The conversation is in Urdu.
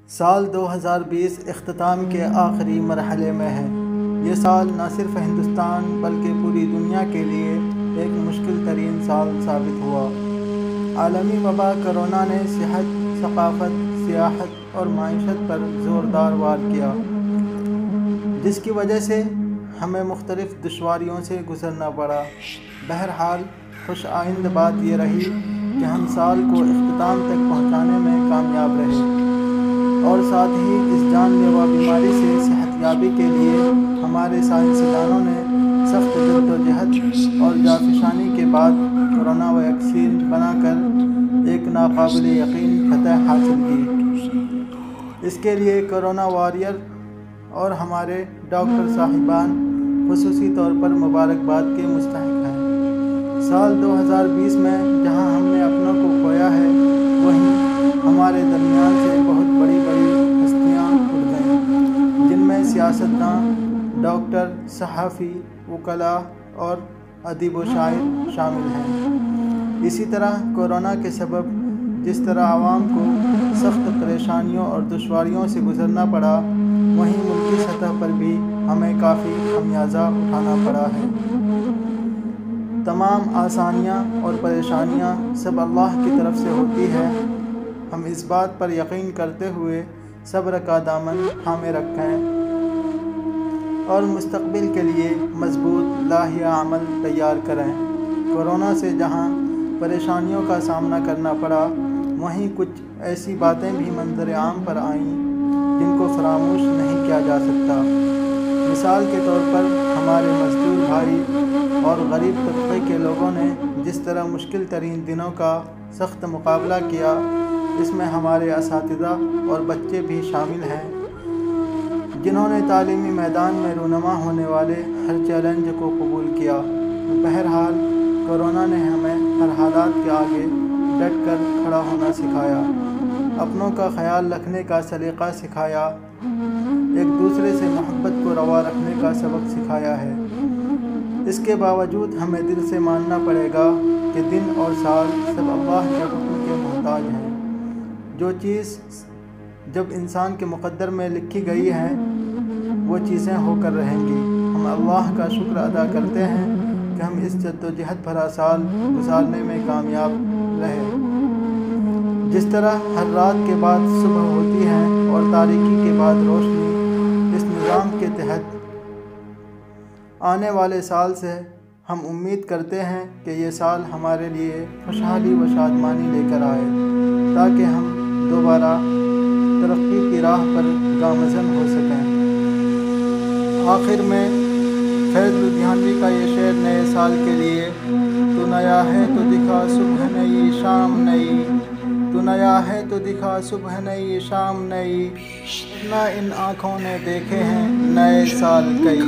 سال 2020 اختتام کے آخری مرحلے میں ہے۔ یہ سال نہ صرف ہندوستان بلکہ پوری دنیا کے لیے ایک مشکل ترین سال ثابت ہوا۔ عالمی وبا کرونا نے صحت، ثقافت، سیاحت اور معیشت پر زوردار وار کیا، جس کی وجہ سے ہمیں مختلف دشواریوں سے گزرنا پڑا۔ بہرحال خوش آئند بات یہ رہی کہ ہم سال کو اختتام تک پہنچانے میں کامیاب رہے اور ساتھ ہی اس جان لیوا بیماری سے صحت یابی کے لیے ہمارے سائنسدانوں نے سخت جدوجہد اور جانفشانی کے بعد کورونا ویکسین بنا کر ایک ناقابل یقین فتح حاصل کی۔ اس کے لیے کورونا واریر اور ہمارے ڈاکٹر صاحبان خصوصی طور پر مبارکباد کے مستحق ہیں۔ سال 2020 میں جہاں ہم نے اپنوں کو کھویا ہے، وہیں ہمارے درمیان سے بہت بڑی بڑی ہستیاں اٹھ گئیں، جن میں سیاستداں، ڈاکٹر، صحافی، وکلاء اور ادیب و شاعر شامل ہیں۔ اسی طرح کورونا کے سبب جس طرح عوام کو سخت پریشانیوں اور دشواریوں سے گزرنا پڑا، وہیں ملکی سطح پر بھی ہمیں کافی خمیازہ اٹھانا پڑا ہے۔ تمام آسانیاں اور پریشانیاں سب اللہ کی طرف سے ہوتی ہے۔ ہم اس بات پر یقین کرتے ہوئے صبر کا دامن تھامے رکھیں اور مستقبل کے لیے مضبوط لائحہ عمل تیار کریں۔ کورونا سے جہاں پریشانیوں کا سامنا کرنا پڑا، وہیں کچھ ایسی باتیں بھی منظر عام پر آئیں جن کو فراموش نہیں کیا جا سکتا۔ مثال کے طور پر ہمارے مزدور بھائی اور غریب طبقے کے لوگوں نے جس طرح مشکل ترین دنوں کا سخت مقابلہ کیا، اس میں ہمارے اساتذہ اور بچے بھی شامل ہیں، جنہوں نے تعلیمی میدان میں رونما ہونے والے ہر چیلنج کو قبول کیا۔ بہرحال کورونا نے ہمیں ہر حالات کے آگے ڈٹ کر کھڑا ہونا سکھایا، اپنوں کا خیال رکھنے کا سلیقہ سکھایا، ایک دوسرے سے محبت کو روا رکھنے کا سبق سکھایا ہے۔ اس کے باوجود ہمیں دل سے ماننا پڑے گا کہ دن اور سال سب اللہ کے حکم کے محتاج ہیں۔ جو چیز جب انسان کے مقدر میں لکھی گئی ہے، وہ چیزیں ہو کر رہیں گی۔ ہم اللہ کا شکر ادا کرتے ہیں کہ ہم اس جدوجہد بھرا سال گزارنے میں کامیاب رہے۔ جس طرح ہر رات کے بعد صبح ہوتی ہے اور تاریکی کے بعد روشنی، اس نظام کے تحت آنے والے سال سے ہم امید کرتے ہیں کہ یہ سال ہمارے لیے خوشحالی و شادمانی لے کر آئے، تاکہ ہم دوبارہ ترقی کی راہ پر گامزن ہو سکیں۔ آخر میں فیض لدھیانوی کا یہ شعر نئے سال کے لیے: تو نیا ہے تو دکھا صبح نئی شام نئی، تو نیا ہے تو دکھا صبح نئی شام نئی، نہ ان آنکھوں نے دیکھے ہیں نئے سال کئی۔